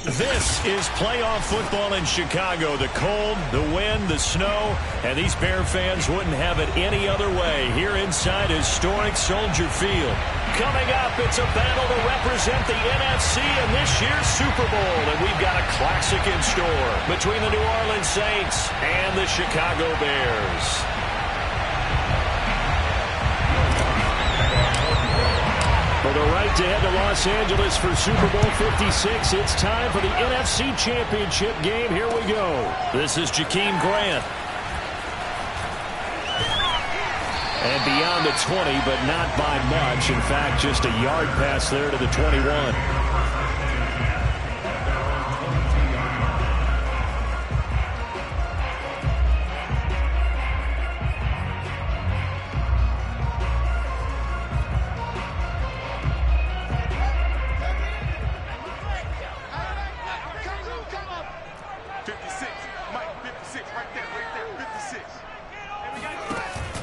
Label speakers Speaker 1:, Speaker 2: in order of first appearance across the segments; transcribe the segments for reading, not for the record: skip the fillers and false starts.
Speaker 1: This is playoff football in Chicago. The cold, the wind, the snow, and these Bear fans wouldn't have it any other way here inside historic Soldier Field. Coming up, it's a battle to represent the NFC in this year's Super Bowl, and we've got a classic in store between the New Orleans Saints and the Chicago Bears. For the right to head to Los Angeles for Super Bowl 56, it's time for the NFC Championship game. Here we go. This is Jakeem Grant. And beyond the 20, but not by much. In fact, just a yard pass there to the 21.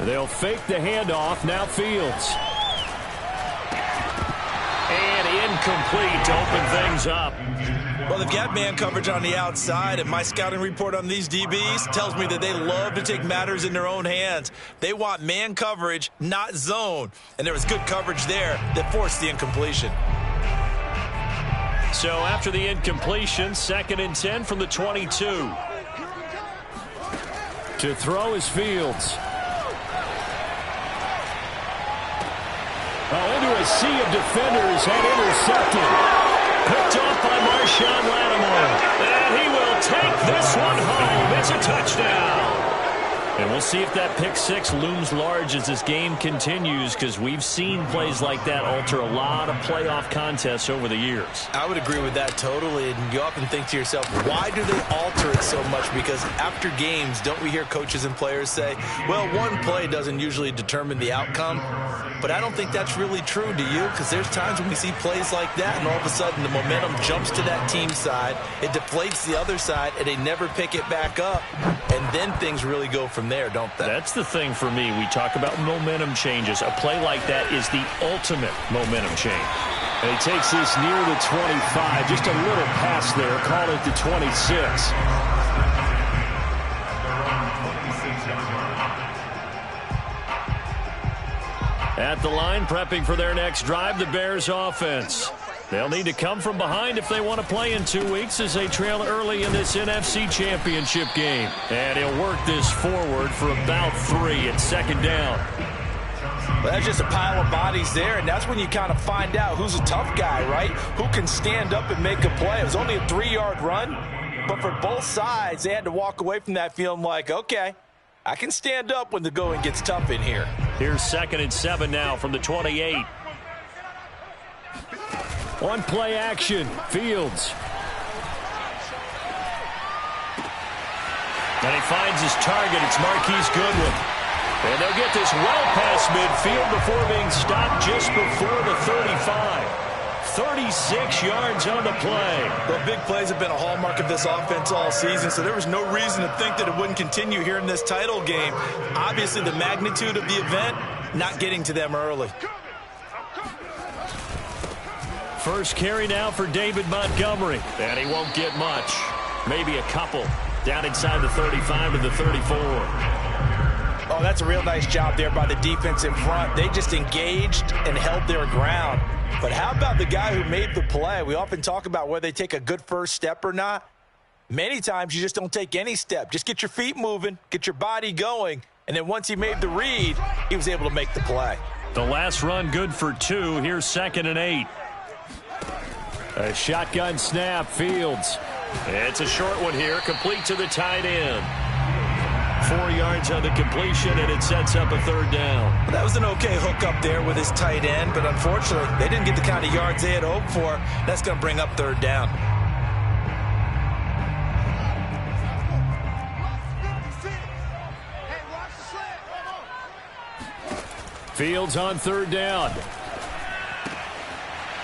Speaker 1: They'll fake the handoff. Now Fields. And incomplete to open things up.
Speaker 2: Well, they've got man coverage on the outside, and my scouting report on these DBs tells me that they love to take matters in their own hands. They want man coverage, not zone. And there was good coverage there that forced the incompletion.
Speaker 1: So after the incompletion, 2nd and 10 from the 22. To throw is Fields. Oh, into a sea of defenders and intercepted. Picked off by Marshawn Lattimore. And he will take this one home. It's a touchdown. And we'll see if that pick six looms large as this game continues, because we've seen plays like that alter a lot of playoff contests over the years.
Speaker 2: I would agree with that totally. And you often think to yourself, why do they alter it so much? Because after games, don't we hear coaches and players say, well, one play doesn't usually determine the outcome. But I don't think that's really true, do you? Because there's times when we see plays like that, and all of a sudden the momentum jumps to that team side. It deflates the other side, and they never pick it back up. And then things really go from there, don't they?
Speaker 1: That's the thing for me. We talk about momentum changes. A play like that is the ultimate momentum change. And he takes this near the 25. Just a little pass there. Call it the 26. At the line, prepping for their next drive, the Bears offense. They'll need to come from behind if they want to play in 2 weeks as they trail early in this NFC Championship game. And he'll work this forward for about 3 at 2nd down.
Speaker 2: Well, that's just a pile of bodies there, and that's when you kind of find out who's a tough guy, right? Who can stand up and make a play. It was only a 3-yard run, but for both sides, they had to walk away from that feeling like, okay, I can stand up when the going gets tough in here.
Speaker 1: Here's 2nd and 7 now from the 28. On play action, Fields. And he finds his target. It's Marquise Goodwin. And they'll get this well past midfield before being stopped just before the 35. 36 yards on the play.
Speaker 2: Well, big plays have been a hallmark of this offense all season, so there was no reason to think that it wouldn't continue here in this title game. Obviously, the magnitude of the event, not getting to them early.
Speaker 1: First carry now for David Montgomery. And he won't get much. Maybe a couple. Down inside the 35 to the 34.
Speaker 2: Oh, that's a real nice job there by the defense in front. They just engaged and held their ground. But how about the guy who made the play? We often talk about whether they take a good first step or not. Many times you just don't take any step. Just get your feet moving, get your body going, and then once he made the read, he was able to make the play.
Speaker 1: The last run good for 2. Here's 2nd and 8. A shotgun snap, Fields. It's a short one here, complete to the tight end. 4 yards on the completion, and it sets up a 3rd down.
Speaker 2: Well, that was an okay hookup there with his tight end, but unfortunately, they didn't get the kind of yards they had hoped for. That's going to bring up 3rd down.
Speaker 1: Fields on 3rd down.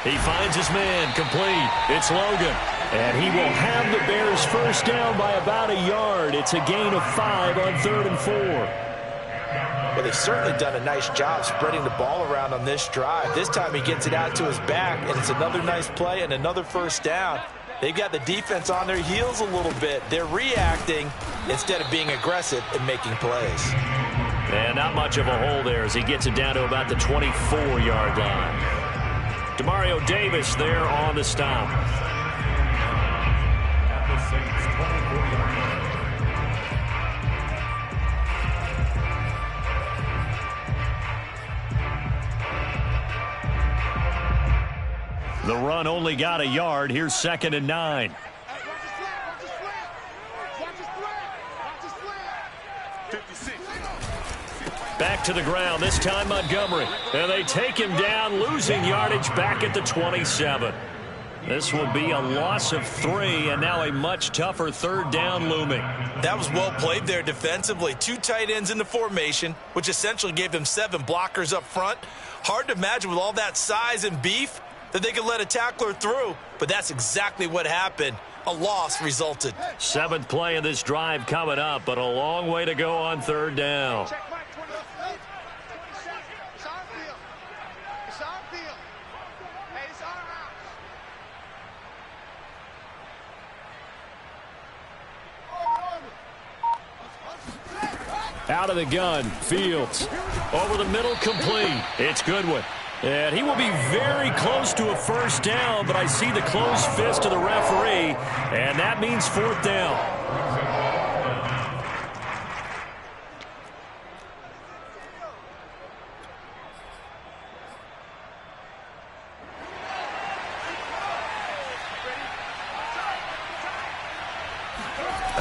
Speaker 1: He finds his man, complete. It's Logan. And he will have the Bears 1st down by about a yard. It's a gain of 5 on 3rd and 4.
Speaker 2: Well, they've certainly done a nice job spreading the ball around on this drive. This time he gets it out to his back, and it's another nice play and another 1st down. They've got the defense on their heels a little bit. They're reacting instead of being aggressive and making plays.
Speaker 1: And not much of a hole there as he gets it down to about the 24-yard line. Demario Davis there on the stop. The run only got a yard. Here's 2nd and 9. Back to the ground, this time Montgomery. And they take him down, losing yardage back at the 27. This will be a loss of 3, and now a much tougher 3rd down looming.
Speaker 2: That was well played there defensively. 2 tight ends in the formation, which essentially gave them 7 blockers up front. Hard to imagine with all that size and beef that they could let a tackler through, but that's exactly what happened. A loss resulted.
Speaker 1: 7th play of this drive coming up, but a long way to go on 3rd down. Out of the gun, Fields. Over the middle, complete. It's Goodwin. And he will be very close to a 1st down, but I see the closed fist of the referee, and that means 4th down.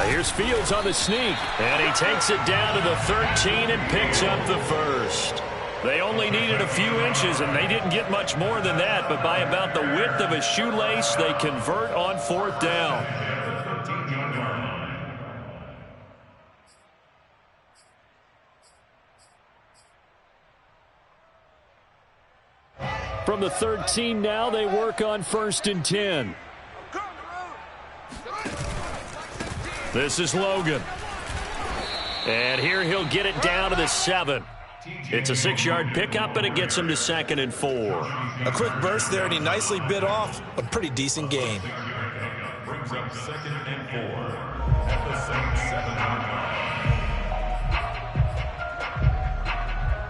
Speaker 1: Here's Fields on the sneak, and he takes it down to the 13 and picks up the 1st. They only needed a few inches, and they didn't get much more than that, but by about the width of a shoelace, they convert on 4th down. From the 13 now, they work on 1st and 10. This is Logan. And here he'll get it down to the 7. It's a 6-yard pickup, and it gets him to 2nd and 4.
Speaker 2: A quick burst there, and he nicely bit off a pretty decent gain.
Speaker 3: Brings up 2nd and 4 at the 7-7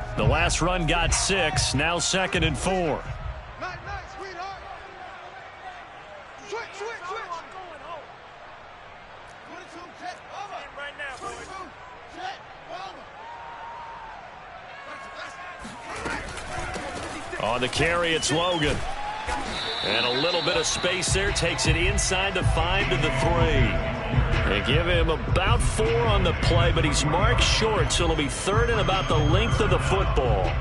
Speaker 3: line.
Speaker 1: The last run got 6, now 2nd and 4. On the carry, it's Logan. And a little bit of space there. Takes it inside the 5 to the 3. They give him about 4 on the play, but he's marked short, so it'll be 3rd and about the length of the football.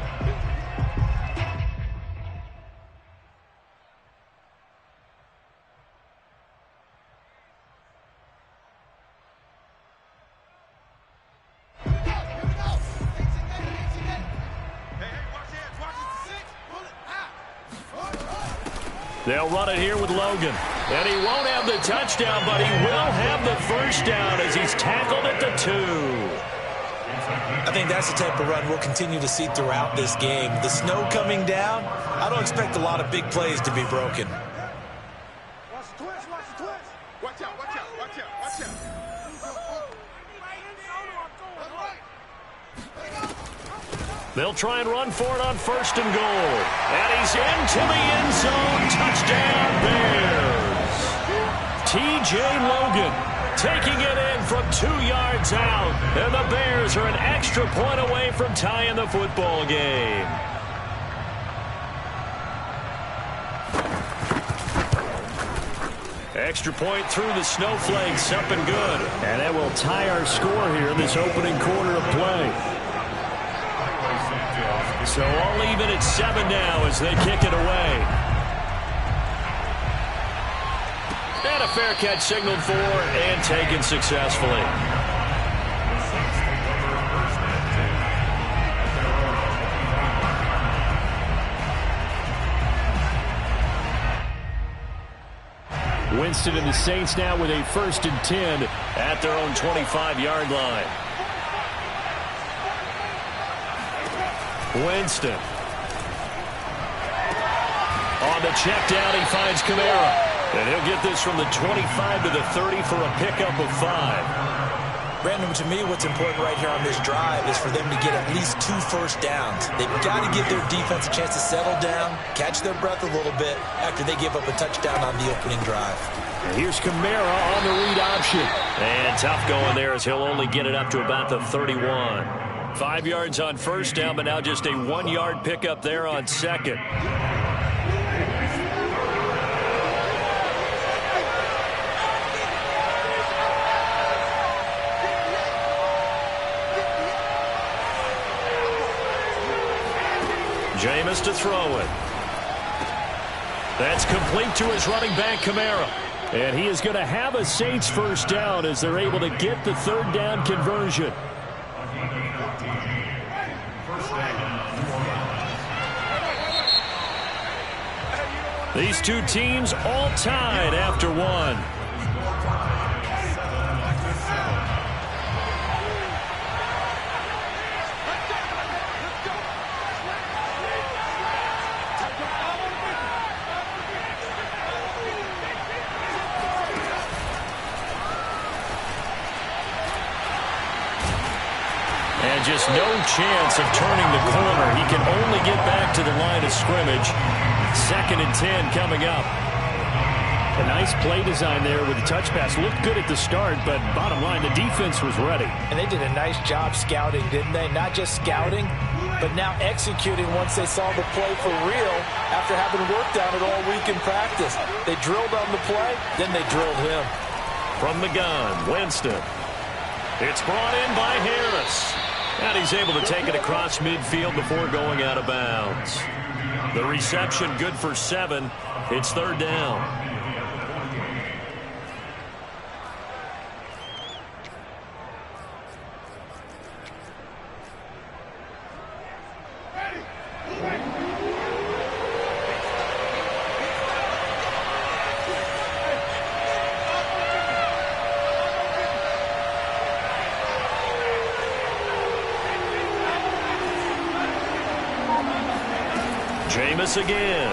Speaker 1: They'll run it here with Logan. And he won't have the touchdown, but he will have the 1st down as he's tackled at the 2.
Speaker 2: I think that's the type of run we'll continue to see throughout this game. The snow coming down, I don't expect a lot of big plays to be broken.
Speaker 3: Watch the twist, watch the twist. Watch out, watch out, watch out, watch out.
Speaker 1: They'll try and run for it on 1st and goal. And he's into the end zone. Touchdown, Bears. T.J. Logan taking it in from 2 yards out. And the Bears are an extra point away from tying the football game. Extra point through the snowflakes, up and good. And that will tie our score here in this opening quarter of play. So all even at 7 now as they kick it away. And a fair catch signaled for and taken successfully. Winston and the Saints now with a 1st and 10 at their own 25-yard line. Winston. On the check down, he finds Kamara. And he'll get this from the 25 to the 30 for a pickup of 5.
Speaker 2: Brandon, to me, what's important right here on this drive is for them to get at least 2 first downs. They've got to give their defense a chance to settle down, catch their breath a little bit after they give up a touchdown on the opening drive.
Speaker 1: And here's Kamara on the read option. And tough going there as he'll only get it up to about the 31. 5 yards on first down, but now just a 1-yard pickup there on second. Jameis to throw it. That's complete to his running back, Kamara. And he is going to have a Saints first down as they're able to get the 3rd down conversion. These two teams all tied after 1. Just no chance of turning the corner. He can only get back to the line of scrimmage. 2nd and 10 coming up. A nice play design there with the touch pass. Looked good at the start, but bottom line, the defense was ready.
Speaker 2: And they did a nice job scouting, didn't they? Not just scouting, but now executing once they saw the play for real after having worked on it all week in practice. They drilled on the play, then they drilled him.
Speaker 1: From the gun, Winston. It's brought in by Harris. And he's able to take it across midfield before going out of bounds. The reception good for 7. It's 3rd down. Jameis again.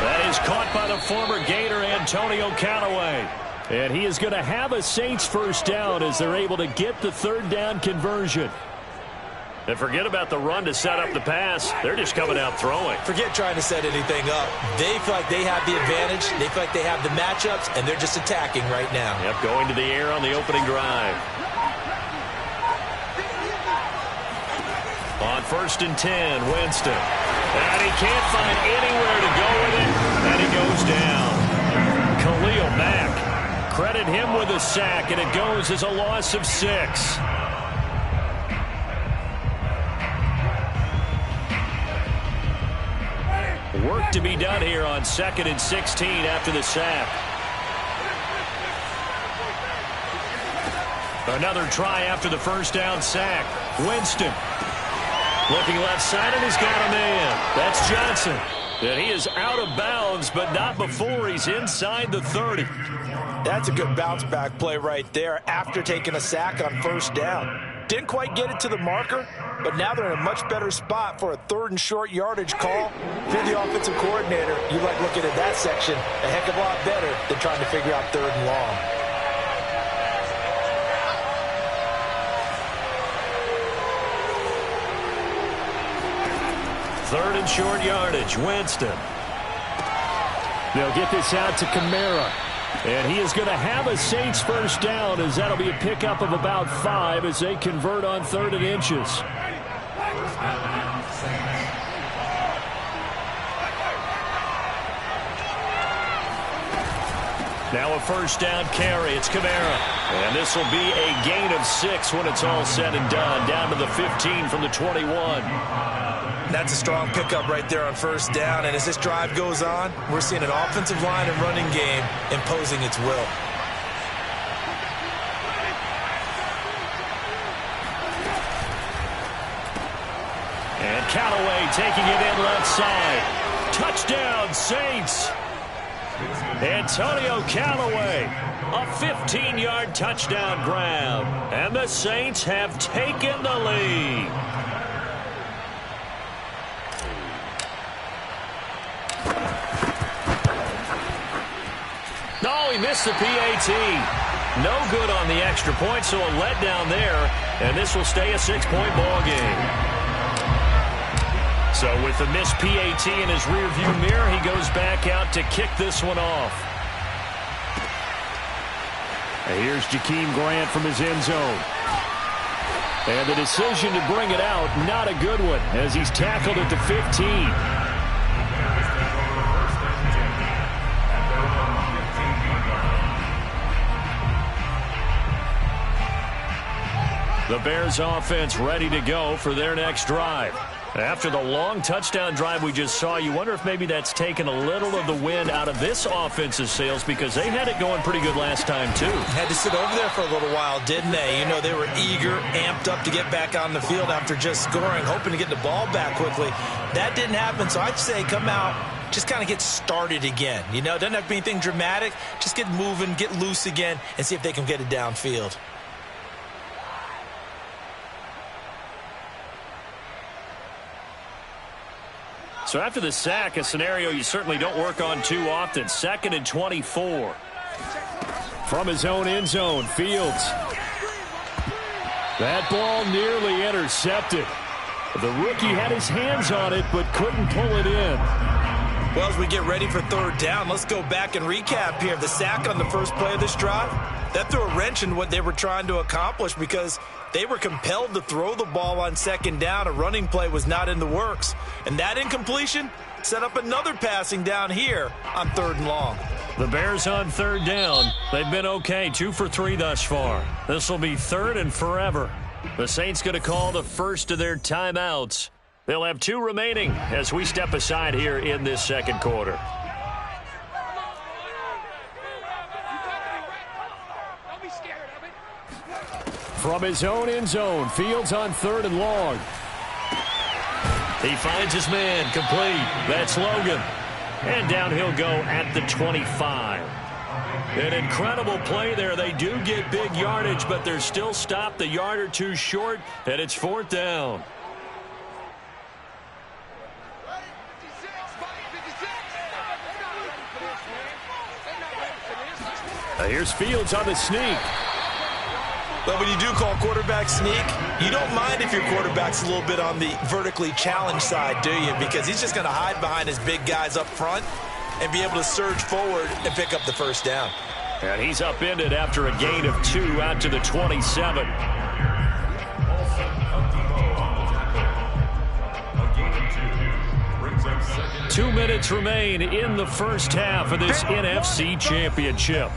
Speaker 1: That is caught by the former Gator, Antonio Callaway. And he is going to have a Saints first down as they're able to get the 3rd down conversion. And forget about the run to set up the pass. They're just coming out throwing.
Speaker 2: Forget trying to set anything up. They feel like they have the advantage. They feel like they have the matchups, and they're just attacking right now.
Speaker 1: Yep, going to the air on the opening drive. On 1st and 10, Winston. And he can't find anywhere to go with it. And he goes down. Khalil Mack. Credit him with a sack, and it goes as a loss of 6. Work to be done here on 2nd and 16 after the sack. Another try after the first down sack. Winston. Looking left side, and he's got a man. That's Johnson. And he is out of bounds, but not before he's inside the 30.
Speaker 2: That's a good bounce-back play right there after taking a sack on 1st down. Didn't quite get it to the marker, but now they're in a much better spot for a 3rd and short yardage call. If you're the offensive coordinator, you like looking at that section a heck of a lot better than trying to figure out 3rd and long.
Speaker 1: Third and short yardage, Winston. They'll get this out to Kamara. And he is going to have a Saints first down, as that'll be a pickup of about 5 as they convert on 3rd and inches. Now a first down carry. It's Kamara. And this will be a gain of 6 when it's all said and done. Down to the 15 from the 21.
Speaker 2: That's a strong pickup right there on first down. And as this drive goes on, we're seeing an offensive line and running game imposing its will.
Speaker 1: And Callaway taking it in left side. Touchdown, Saints. Antonio Callaway, a 15-yard touchdown grab. And the Saints have taken the lead. No, he missed the PAT. No good on the extra point, so a letdown there. And this will stay a 6-point ball game. So with the missed PAT in his rearview mirror, he goes back out to kick this one off. And here's Jakeem Grant from his end zone. And the decision to bring it out, not a good one, as he's tackled at the 15. The Bears offense ready to go for their next drive. After the long touchdown drive we just saw, you wonder if maybe that's taken a little of the wind out of this offense's sails, because they had it going pretty good last time, too.
Speaker 2: Had to sit over there for a little while, didn't they? You know, they were eager, amped up to get back on the field after just scoring, hoping to get the ball back quickly. That didn't happen, so I'd say come out, just kind of get started again. You know, it doesn't have to be anything dramatic. Just get moving, get loose again, and see if they can get it downfield.
Speaker 1: So after the sack, a scenario you certainly don't work on too often. 2nd and 24. From his own end zone, Fields. That ball nearly intercepted. The rookie had his hands on it but couldn't pull it in.
Speaker 2: Well, as we get ready for third down, let's go back and recap here. The sack on the first play of this drive, that threw a wrench in what they were trying to accomplish because they were compelled to throw the ball on second down. A running play was not in the works. And that incompletion set up another passing down here on 3rd and long.
Speaker 1: The Bears on 3rd down. They've been okay, 2 for 3 thus far. This will be 3rd and forever. The Saints going to call the first of their timeouts. They'll have 2 remaining as we step aside here in this second quarter. From his own end zone, Fields on 3rd and long. He finds his man, complete. That's Logan. And down he'll go at the 25. An incredible play there. They do get big yardage, but they're still stopped a yard or 2 short, and it's 4th down. Here's Fields on the sneak.
Speaker 2: But when you do call quarterback sneak, you don't mind if your quarterback's a little bit on the vertically challenged side, do you? Because he's just going to hide behind his big guys up front and be able to surge forward and pick up the first down.
Speaker 1: And he's upended after a gain of 2 out to the 27. Two minutes remain in the first half of this NFC Championship.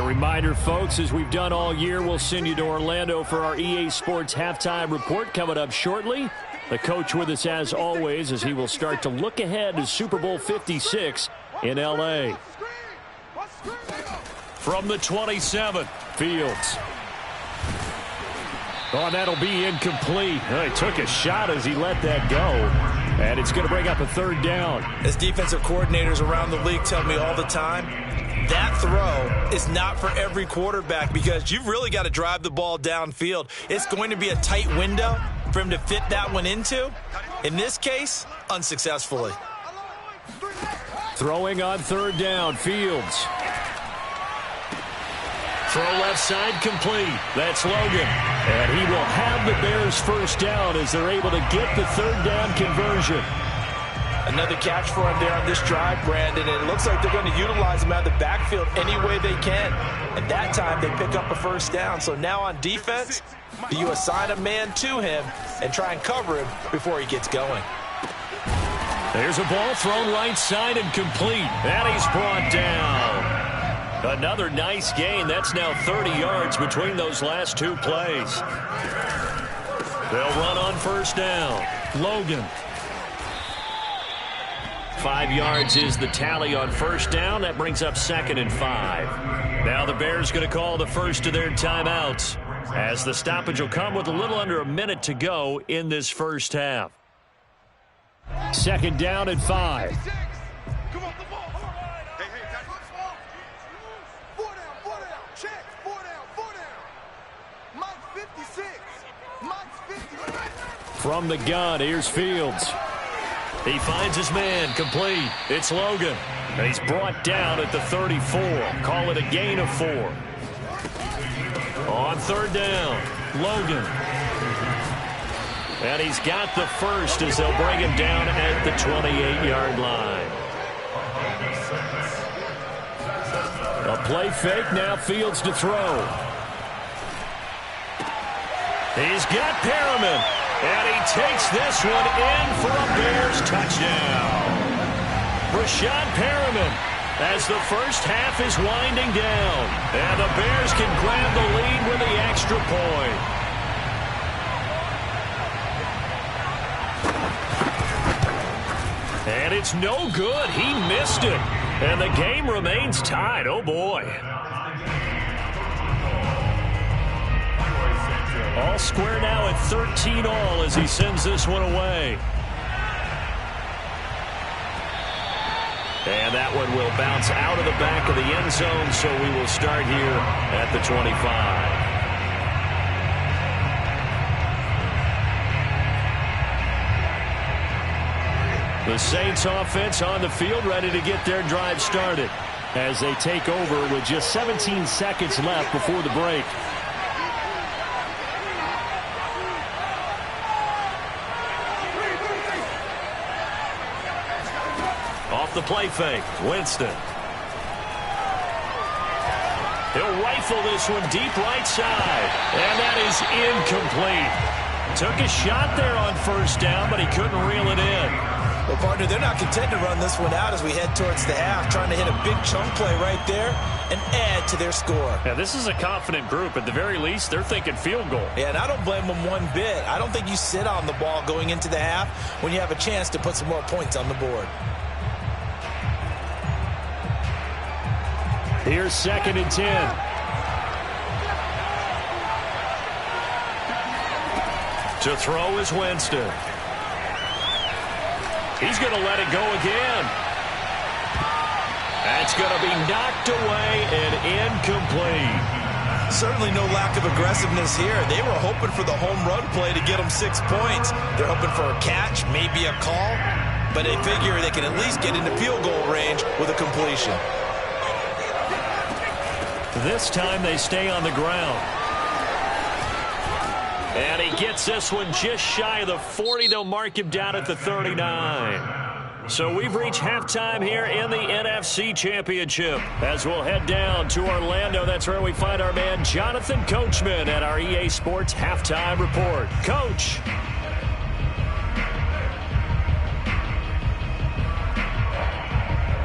Speaker 1: Reminder, folks, as we've done all year, we'll send you to Orlando for our EA Sports halftime report coming up shortly. The coach with us as always as he will start to look ahead to Super Bowl 56 in L.A. From the 27, Fields. Oh, that'll be incomplete. Oh, he took a shot as he let that go. And it's going to bring up a 3rd down.
Speaker 2: As defensive coordinators around the league tell me all the time, that throw is not for every quarterback because you've really got to drive the ball downfield. It's going to be a tight window for him to fit that one into. In this case, unsuccessfully.
Speaker 1: Throwing on 3rd down, Fields. Throw left side complete. That's Logan. And he will have the Bears first down as they're able to get the third down conversion.
Speaker 2: Another catch for him there on this drive, Brandon, and it looks like they're going to utilize him out of the backfield any way they can. And that time, they pick up a first down. So now on defense, you assign a man to him and try and cover him before he gets going.
Speaker 1: There's a ball thrown right side and complete. And he's brought down. Another nice gain. That's now 30 yards between those last two plays. They'll run on first down. Logan. 5 yards is the tally on first down. That brings up 2nd and 5. Now the Bears going to call the first of their timeouts, as the stoppage will come with a little under a minute to go in this first half. 2nd down and 5.
Speaker 3: Come on, the ball. Hey, got it. 4 down. Check. 4 down. Mike's 56. Mike's 50.
Speaker 1: From the gun, here's Fields. He finds his man, complete. It's Logan. And he's brought down at the 34. Call it a gain of 4. On third down, Logan. And he's got the first as they'll bring him down at the 28-yard line. A play fake, now Fields to throw. He's got Perriman. And he takes this one in for a Bears touchdown. Rashad Perriman, as the first half is winding down. And the Bears can grab the lead with the extra point. And it's no good. He missed it. And the game remains tied. Oh, boy. All square now at 13 all as he sends this one away. And that one will bounce out of the back of the end zone, so we will start here at the 25. The Saints offense on the field, ready to get their drive started as they take over with just 17 seconds left before the break. Off the play fake, Winston. He'll rifle this one deep right side, and that is incomplete. Took a shot there on first down, but he couldn't reel it in.
Speaker 2: Well, partner, they're not content to run this one out as we head towards the half, trying to hit a big chunk play right there and add to their score.
Speaker 1: Yeah, this is a confident group. At the very least, they're thinking field goal.
Speaker 2: Yeah, and I don't blame them one bit. I don't think you sit on the ball going into the half when you have a chance to put some more points on the board.
Speaker 1: Here's 2nd and 10. To throw is Winston. He's going to let it go again. That's going to be knocked away and incomplete.
Speaker 2: Certainly no lack of aggressiveness here. They were hoping for the home run play to get them 6 points. They're hoping for a catch, maybe a call, but they figure they can at least get into field goal range with a completion.
Speaker 1: This time they stay on the ground. And he gets this one just shy of the 40. They'll mark him down at the 39. So we've reached halftime here in the NFC Championship. As we'll head down to Orlando, that's where we find our man Jonathan Coachman at our EA Sports Halftime Report. Coach.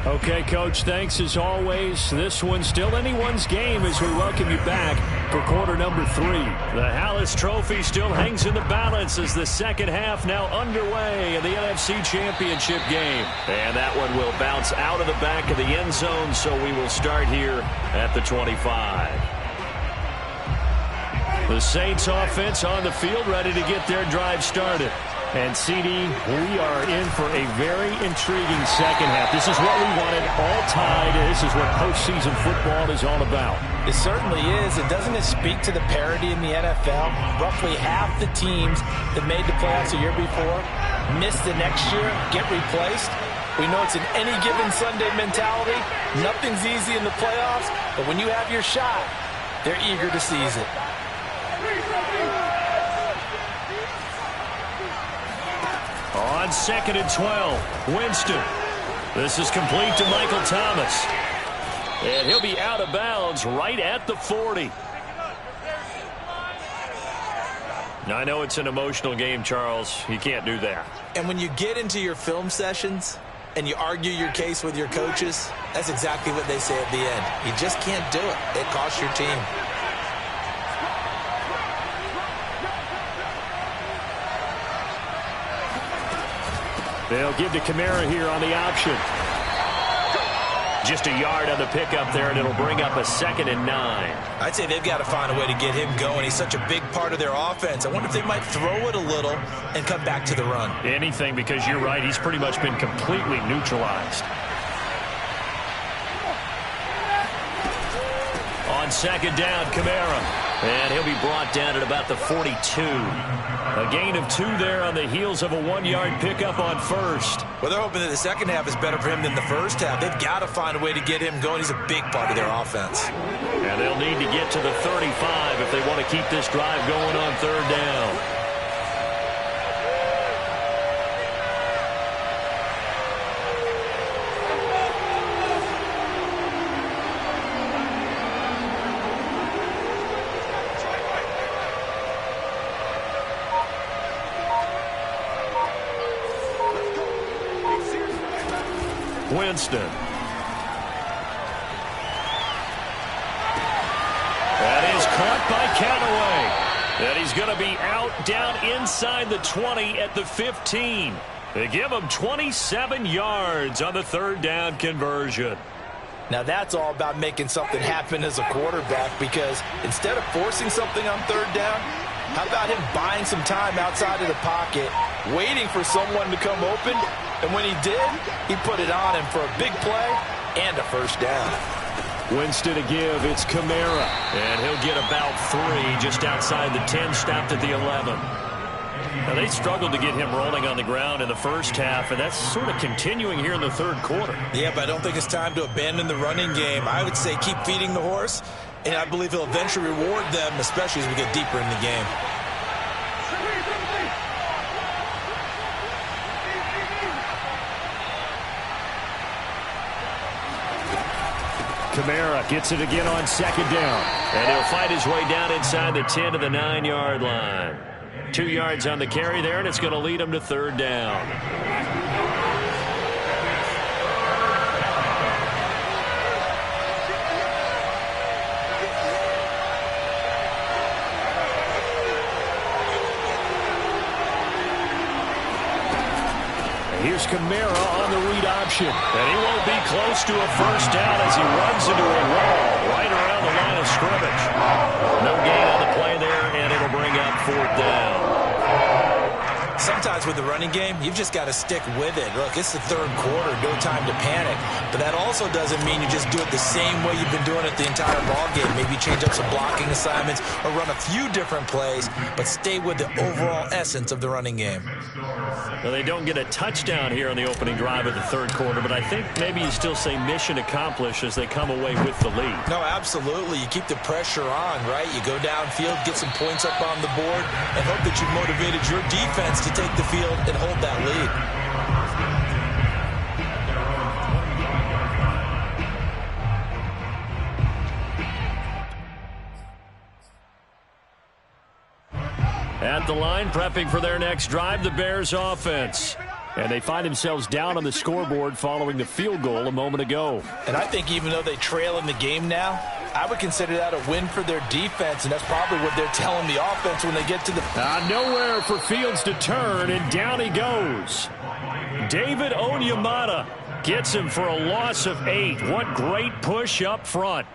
Speaker 1: Okay, Coach, thanks as always. This one's still anyone's game as we welcome you back for quarter number 3. The Hallis Trophy still hangs in the balance as the second half now underway in the NFC Championship game. And that one will bounce out of the back of the end zone, so we will start here at the 25. The Saints offense on the field ready to get their drive started. And, CD, we are in for a very intriguing second half. This is what we wanted, all tied. This is what postseason football is all about.
Speaker 2: It certainly is. And doesn't it speak to the parity in the NFL? Roughly half the teams that made the playoffs the year before miss the next year, get replaced. We know it's an any given Sunday mentality. Nothing's easy in the playoffs, but when you have your shot, they're eager to seize it.
Speaker 1: On 2nd and 12, Winston. This is complete to Michael Thomas. And he'll be out of bounds right at the 40. Now, I know it's an emotional game, Charles. You can't do that.
Speaker 2: And when you get into your film sessions and you argue your case with your coaches, that's exactly what they say at the end. You just can't do it. It costs your team.
Speaker 1: They'll give to Kamara here on the option. Just a yard on the pickup there, and it'll bring up a 2nd and 9.
Speaker 2: I'd say they've got to find a way to get him going. He's such a big part of their offense. I wonder if they might throw it a little and come back to the run.
Speaker 1: Anything, because you're right. He's pretty much been completely neutralized. On 2nd down, Kamara. And he'll be brought down at about the 42. A gain of 2 there on the heels of a 1-yard pickup on 1st.
Speaker 2: Well, they're hoping that the second half is better for him than the first half. They've got to find a way to get him going. He's a big part of their offense.
Speaker 1: And they'll need to get to the 35 if they want to keep this drive going on 3rd down. Winston. That is caught by Callaway. And he's going to be out down inside the 20 at the 15. They give him 27 yards on the 3rd down conversion.
Speaker 2: Now that's all about making something happen as a quarterback, because instead of forcing something on 3rd down, how about him buying some time outside of the pocket, waiting for someone to come open, and when he did, he put it on him for a big play and a 1st down.
Speaker 1: Winston to give, it's Kamara, and he'll get about 3 just outside the 10, stopped at the 11. Now, they struggled to get him rolling on the ground in the first half, and that's sort of continuing here in the 3rd quarter.
Speaker 2: Yeah, but I don't think it's time to abandon the running game. I would say keep feeding the horse, and I believe he'll eventually reward them, especially as we get deeper in the game.
Speaker 1: Kamara gets it again on 2nd down. And he'll fight his way down inside the 10 to the 9-yard line. 2 yards on the carry there, and it's going to lead him to 3rd down. Here's Kamara on the read option. And he won't be close to a 1st down as he runs into a wall right around the line of scrimmage. No gain on the play there, and it'll bring up 4th down.
Speaker 2: Sometimes with the running game, you've just got to stick with it. Look, it's the 3rd quarter, no time to panic. But that also doesn't mean you just do it the same way you've been doing it the entire ballgame. Maybe change up some blocking assignments or run a few different plays, but stay with the overall essence of the running game.
Speaker 1: Well, they don't get a touchdown here on the opening drive of the 3rd quarter, but I think maybe you still say mission accomplished as they come away with the lead.
Speaker 2: No, absolutely. You keep the pressure on, right? You go downfield, get some points up on the board, and hope that you've motivated your defense to take the field and hold that lead.
Speaker 1: At the line, prepping for their next drive, the Bears offense. And they find themselves down on the scoreboard following the field goal a moment ago.
Speaker 2: And I think even though they trail in the game now, I would consider that a win for their defense, and that's probably what they're telling the offense when they get to the...
Speaker 1: Nowhere for Fields to turn, and down he goes. David Onyemata gets him for a loss of 8. What great push up front.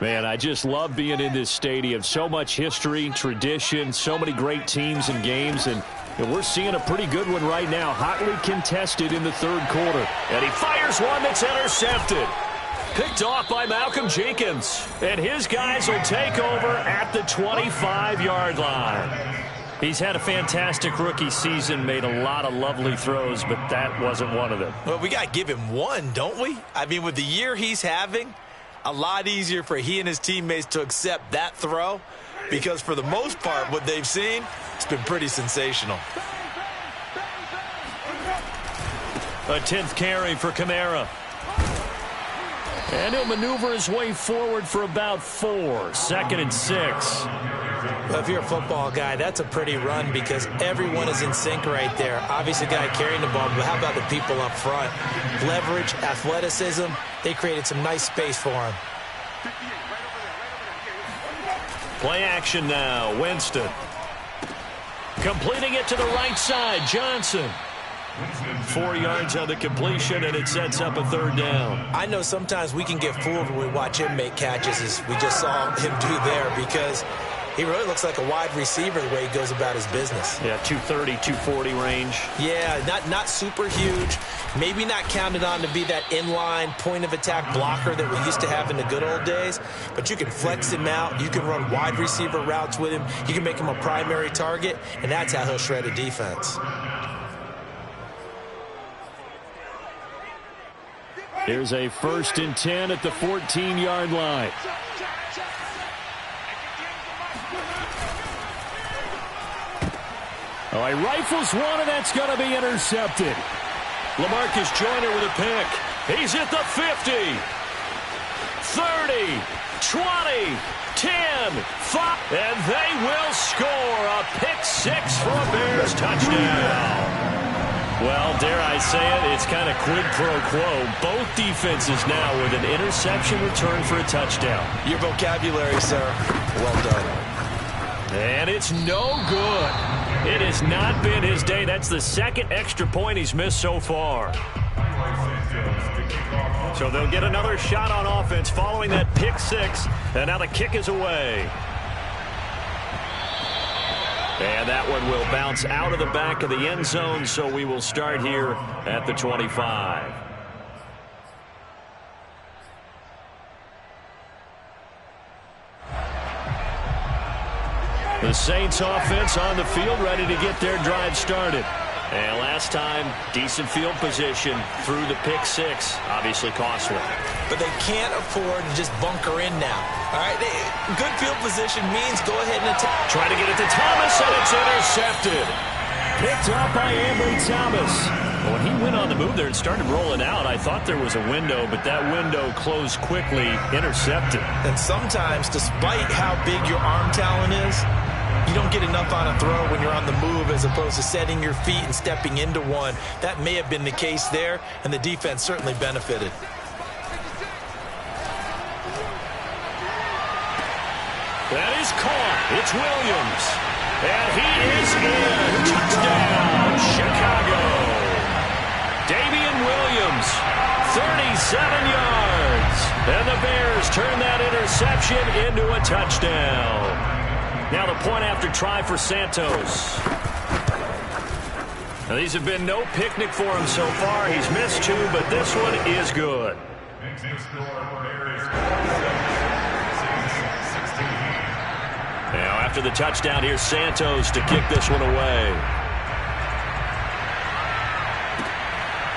Speaker 1: Man, I just love being in this stadium. So much history, tradition, so many great teams and games, and we're seeing a pretty good one right now, hotly contested in the 3rd quarter. And he fires one that's intercepted. Picked off by Malcolm Jenkins. And his guys will take over at the 25-yard line. He's had a fantastic rookie season, made a lot of lovely throws, but that wasn't one of them.
Speaker 2: Well, we got to give him one, don't we? I mean, with the year he's having, a lot easier for he and his teammates to accept that throw because for the most part, what they've seen, it's been pretty sensational.
Speaker 1: A 10th carry for Kamara. And he'll maneuver his way forward for about 4. 2nd and 6.
Speaker 4: Well, if you're a football guy, that's a pretty run because everyone is in sync right there. Obviously, the guy carrying the ball, but how about the people up front? Leverage, athleticism, they created some nice space for him.
Speaker 1: Play action now, Winston. Completing it to the right side, Johnson. 4 yards on the completion, and it sets up a 3rd down.
Speaker 4: I know sometimes we can get fooled when we watch him make catches, as we just saw him do there, because he really looks like a wide receiver the way he goes about his business.
Speaker 1: Yeah, 230, 240 range.
Speaker 4: Yeah, not super huge. Maybe not counted on to be that inline point-of-attack blocker that we used to have in the good old days, but you can flex him out. You can run wide receiver routes with him. You can make him a primary target, and that's how he'll shred a defense.
Speaker 1: Here's a 1st and 10 at the 14-yard line. Oh, he rifles one, and that's going to be intercepted. LaMarcus Joyner with a pick. He's at the 50, 30, 20, 10, 5, and they will score a pick 6 for a Bears touchdown. Well, dare I say it, it's kind of quid pro quo. Both defenses now with an interception return for a touchdown.
Speaker 2: Your vocabulary, sir. Well done.
Speaker 1: And it's no good. It has not been his day. That's the 2nd extra point he's missed so far. So they'll get another shot on offense following that pick 6. And now the kick is away. And that one will bounce out of the back of the end zone, so we will start here at the 25. The Saints offense on the field, ready to get their drive started. And last time, decent field position through the pick 6, obviously costly.
Speaker 4: But they can't afford to just bunker in now. All right, good field position means go ahead and attack.
Speaker 1: Try to get it to Thomas, and it's intercepted. Picked up by Ambry Thomas. Well, when he went on the move there and started rolling out, I thought there was a window, but that window closed quickly, intercepted.
Speaker 2: And sometimes, despite how big your arm talent is, you don't get enough on a throw when you're on the move as opposed to setting your feet and stepping into one. That may have been the case there, and the defense certainly benefited.
Speaker 1: That is caught. It's Williams. And he is in. Touchdown, Chicago. Damian Williams, 37 yards. And the Bears turn that interception into a touchdown. Now the point after try for Santos. Now these have been no picnic for him so far. He's missed 2, but this one is good. Now after the touchdown, here's Santos to kick this one away.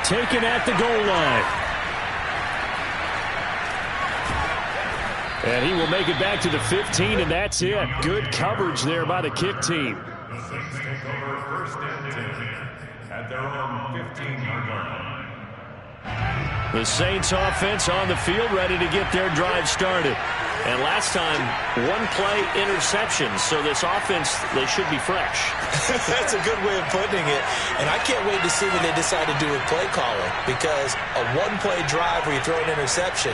Speaker 1: Taken at the goal line. And he will make it back to the 15, and that's it. Good coverage there by the kick team.
Speaker 5: The Saints take over 1st and 10 at their own 15-yard line.
Speaker 1: The Saints offense on the field, ready to get their drive started. And last time, 1-play interception, so this offense, they should be fresh.
Speaker 4: That's a good way of putting it. And I can't wait to see what they decide to do with play calling, because a 1-play drive where you throw an interception,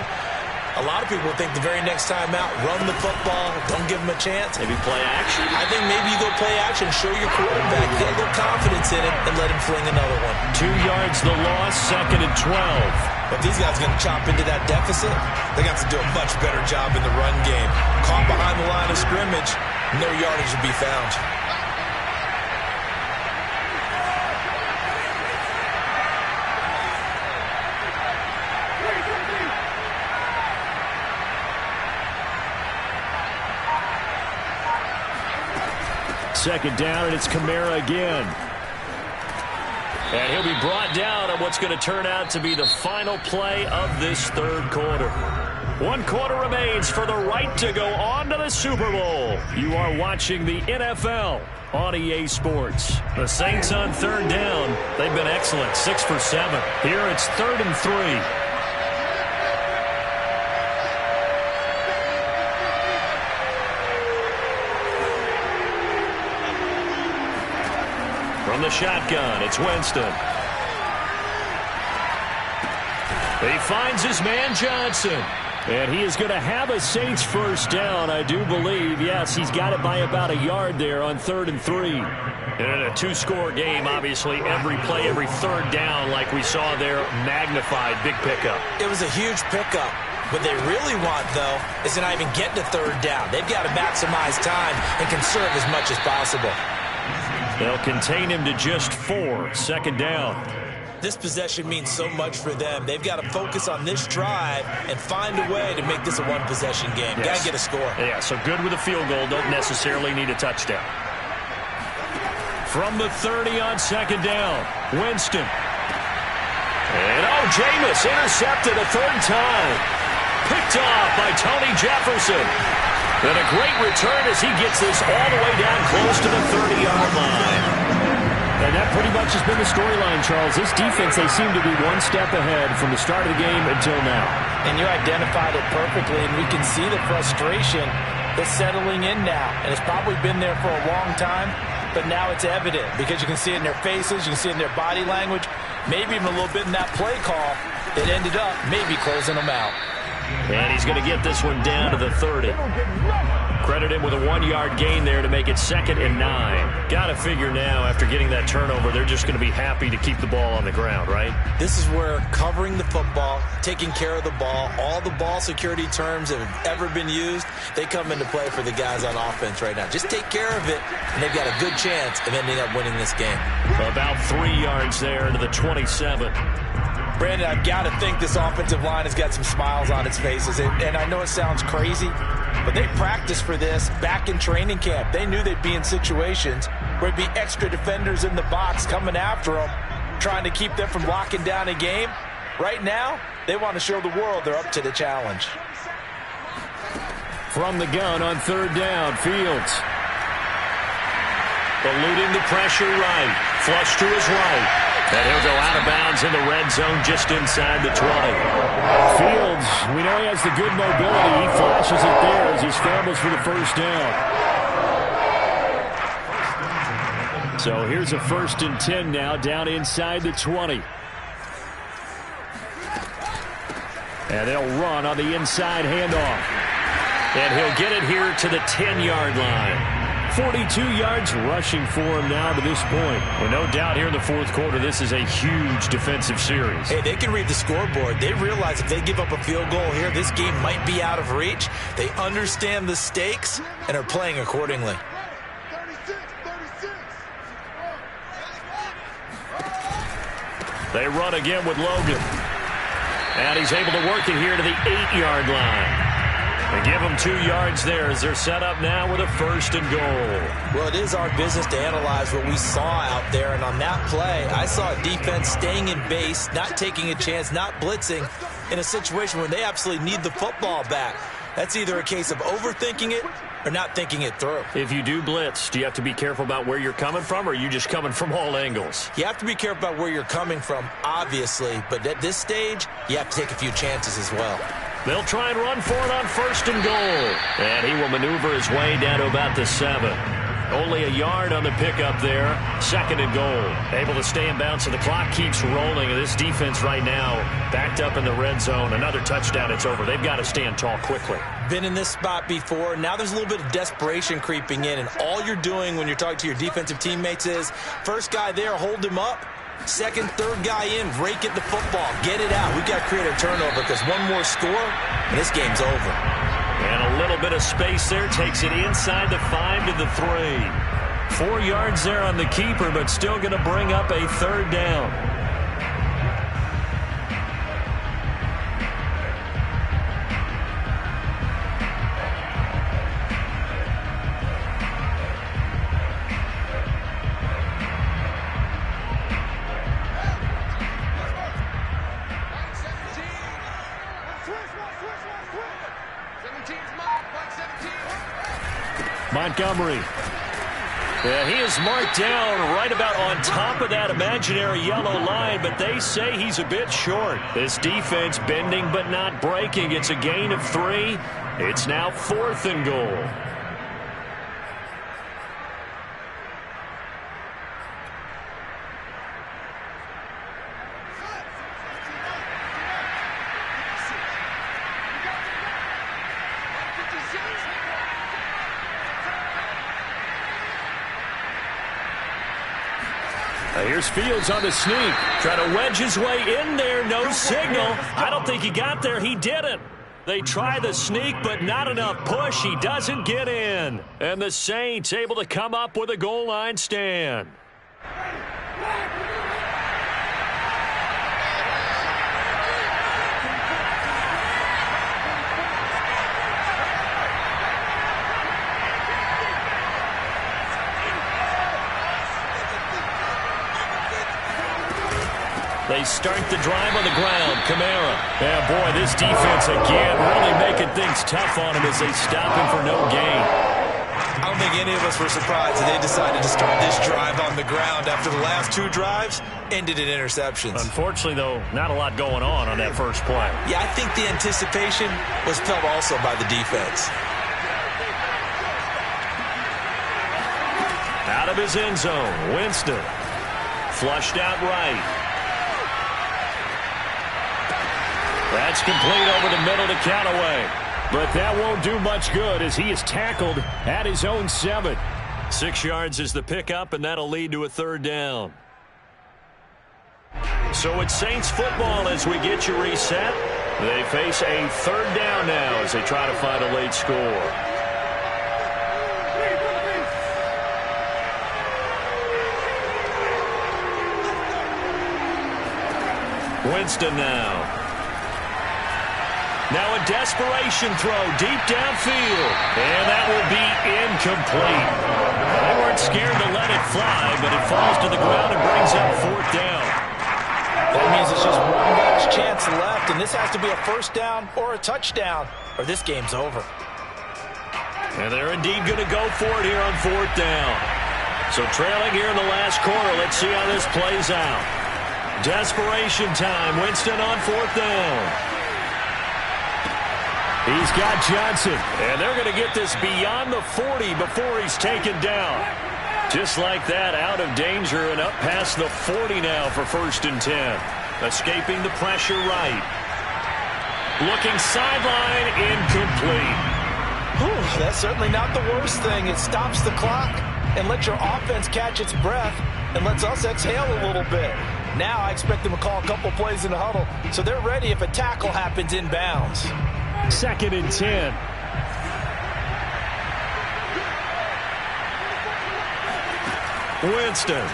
Speaker 4: a lot of people think the very next time out, run the football, don't give them a chance.
Speaker 1: Maybe play action?
Speaker 4: I think maybe you go play action, show your quarterback, get a little confidence in it, and let him fling another one.
Speaker 1: 2 yards the loss, 2nd and 12.
Speaker 2: If these guys are going to chop into that deficit, they got to do a much better job in the run game. Caught behind the line of scrimmage, no yardage to be found.
Speaker 1: Second down, and it's Kamara again. And he'll be brought down on what's going to turn out to be the final play of this third quarter. 1 quarter remains for the right to go on to the Super Bowl. You are watching the NFL on EA Sports. The Saints on third down. They've been excellent, 6 for 7. Here it's 3rd and 3. From the shotgun, it's Winston. He finds his man Johnson. And he is going to have a Saints first down, I do believe. Yes, he's got it by about a yard there on 3rd and 3. And in a 2-score game, obviously, every play, every third down, like we saw there, magnified, big pickup.
Speaker 4: It was a huge pickup. What they really want, though, is to not even get to third down. They've got to maximize time and conserve as much as possible.
Speaker 1: They'll contain him to just 4, second down.
Speaker 4: This possession means so much for them. They've got to focus on this drive and find a way to make this a one-possession game.
Speaker 1: Yes.
Speaker 4: Got to get a score.
Speaker 1: Yeah, so good with a field goal. Don't necessarily need a touchdown. From the 30 on second down, Winston. And, Jameis intercepted a third time. Picked off by Tony Jefferson. And a great return as he gets this all the way down close to the 30-yard line. And that pretty much has been the storyline, Charles. This defense, they seem to be one step ahead from the start of the game until now.
Speaker 4: And you identified it perfectly, and we can see the frustration that's settling in now. And it's probably been there for a long time, but now it's evident because you can see it in their faces, you can see it in their body language, maybe even a little bit in that play call that ended up maybe closing them out.
Speaker 1: And he's going to get this one down to the 30. Credit him with a 1-yard gain there to make it 2nd and 9. Got to figure now, after getting that turnover, they're just going to be happy to keep the ball on the ground, right?
Speaker 4: This is where covering the football, taking care of the ball, all the ball security terms that have ever been used, they come into play for the guys on offense right now. Just take care of it, and they've got a good chance of ending up winning this game.
Speaker 1: About 3 yards there to the 27.
Speaker 4: Brandon, I've got to think this offensive line has got some smiles on its faces. And I know it sounds crazy, but they practiced for this back in training camp. They knew they'd be in situations where there'd be extra defenders in the box coming after them, trying to keep them from locking down a game. Right now, they want to show the world they're up to the challenge.
Speaker 1: From the gun on third down, Fields. Eluding the pressure right. Flush to his right. And he'll go out of bounds in the red zone just inside the 20. Fields, we know he has the good mobility. He flashes it there as he scrambles for the first down. So here's a 1st and 10 now down inside the 20. And they'll run on the inside handoff. And he'll get it here to the 10-yard line. 42 yards rushing for him now to this point. Well, no doubt here in the fourth quarter, this is a huge defensive series.
Speaker 4: Hey, they can read the scoreboard. They realize if they give up a field goal here, this game might be out of reach. They understand the stakes and are playing accordingly.
Speaker 3: 36, 36.
Speaker 1: They run again with Logan. And he's able to work it here to the 8-yard line. They give them 2 yards there as they're set up now with a 1st and goal.
Speaker 4: Well, it is our business to analyze what we saw out there. And on that play, I saw a defense staying in base, not taking a chance, not blitzing in a situation where they absolutely need the football back. That's either a case of overthinking it or not thinking it through.
Speaker 1: If you do blitz, do you have to be careful about where you're coming from, or are you just coming from all angles?
Speaker 4: You have to be careful about where you're coming from, obviously. But at this stage, you have to take a few chances as well.
Speaker 1: They'll try and run for it on 1st and goal. And he will maneuver his way down to about the 7. Only a yard on the pickup there. 2nd and goal. Able to stay in bounds, so the clock keeps rolling. And this defense right now backed up in the red zone. Another touchdown, it's over. They've got to stand tall quickly.
Speaker 4: Been in this spot before. Now there's a little bit of desperation creeping in. And all you're doing when you're talking to your defensive teammates is, first guy there, hold him up. Second, third guy in, rake at the football. Get it out. We've got to create a turnover because one more score, and this game's over.
Speaker 1: And a little bit of space there takes it inside the 5 to the 3. 4 yards there on the keeper, but still going to bring up a 3rd down. Montgomery. Yeah, he is marked down right about on top of that imaginary yellow line, but they say he's a bit short. This defense bending but not breaking. It's a gain of 3. It's now 4th and goal. Here's Fields on the sneak. Trying to wedge his way in there. No signal. I don't think he got there. He didn't. They try the sneak, but not enough push. He doesn't get in. And the Saints able to come up with a goal line stand. They start the drive on the ground. Kamara. Yeah, boy, this defense again really making things tough on him as they stop him for no gain.
Speaker 4: I don't think any of us were surprised that they decided to start this drive on the ground after the last 2 drives ended in interceptions.
Speaker 1: Unfortunately, though, not a lot going on that first play.
Speaker 4: Yeah, I think the anticipation was felt also by the defense.
Speaker 1: Out of his end zone, Winston. Flushed out right. That's complete over the middle to Callaway. But that won't do much good as he is tackled at his own 7. 6 yards is the pickup, and that'll lead to a 3rd down. So it's Saints football as we get you reset. They face a 3rd down now as they try to find a late score. Winston now. Now a desperation throw deep downfield. And that will be incomplete. They weren't scared to let it fly, but it falls to the ground and brings up 4th down.
Speaker 4: That means it's just one last chance left, and this has to be a 1st down or a touchdown, or this game's over.
Speaker 1: And they're indeed going to go for it here on 4th down. So trailing here in the last quarter, let's see how this plays out. Desperation time. Winston on 4th down. He's got Johnson, and they're going to get this beyond the 40 before he's taken down. Just like that, out of danger and up past the 40 now for 1st and 10. Escaping the pressure right. Looking sideline, incomplete.
Speaker 4: Whew, that's certainly not the worst thing. It stops the clock and lets your offense catch its breath and lets us exhale a little bit. Now I expect them to call a couple plays in the huddle so they're ready if a tackle happens inbounds.
Speaker 1: 2nd and 10. Winston.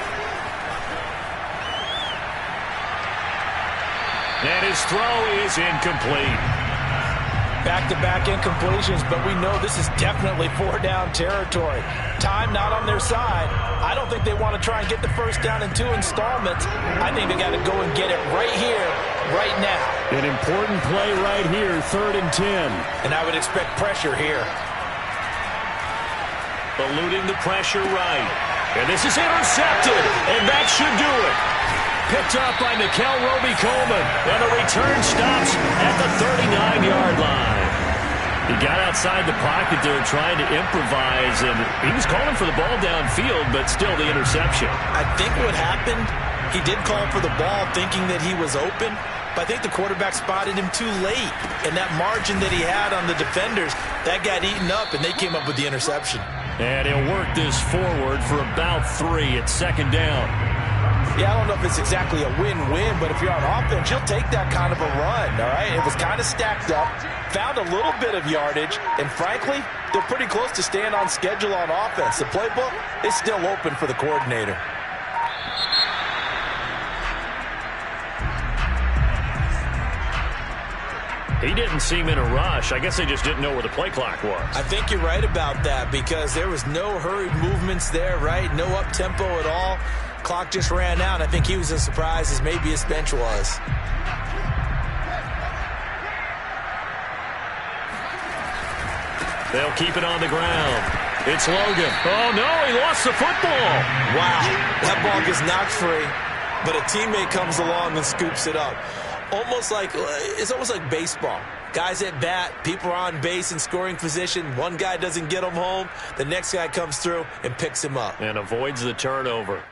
Speaker 1: And his throw is incomplete.
Speaker 4: Back-to-back incompletions, but we know this is definitely 4-down territory. Time not on their side. I don't think they want to try and get the 1st down in 2 installments. I think they got to go and get it right here, right now.
Speaker 1: An important play right here, 3rd and 10.
Speaker 4: And I would expect pressure here.
Speaker 1: Eluding the pressure right. And this is intercepted, and that should do it. Picked up by Nikel Roby-Coleman, and the return stops at the 39-yard line. He got outside the pocket there trying to improvise, and he was calling for the ball downfield, but still the interception.
Speaker 4: I think what happened, he did call for the ball thinking that he was open, but I think the quarterback spotted him too late, and that margin that he had on the defenders, that got eaten up, and they came up with the interception.
Speaker 1: And he'll work this forward for about 3 at 2nd down.
Speaker 4: Yeah, I don't know if it's exactly a win-win, but if you're on offense, you'll take that kind of a run, all right? It was kind of stacked up, found a little bit of yardage, and frankly, they're pretty close to staying on schedule on offense. The playbook is still open for the coordinator.
Speaker 1: He didn't seem in a rush. I guess they just didn't know where the play clock was.
Speaker 4: I think you're right about that because there was no hurried movements there, right? No up-tempo at all. Clock just ran out. I think he was as surprised as maybe his bench was.
Speaker 1: They'll keep it on the ground. It's Logan. Oh, no, he lost the football.
Speaker 4: Wow, that ball gets knocked free, but a teammate comes along and scoops it up. It's almost like baseball. Guys at bat, people are on base in scoring position. One guy doesn't get him home. The next guy comes through and picks him up.
Speaker 1: And avoids the turnover.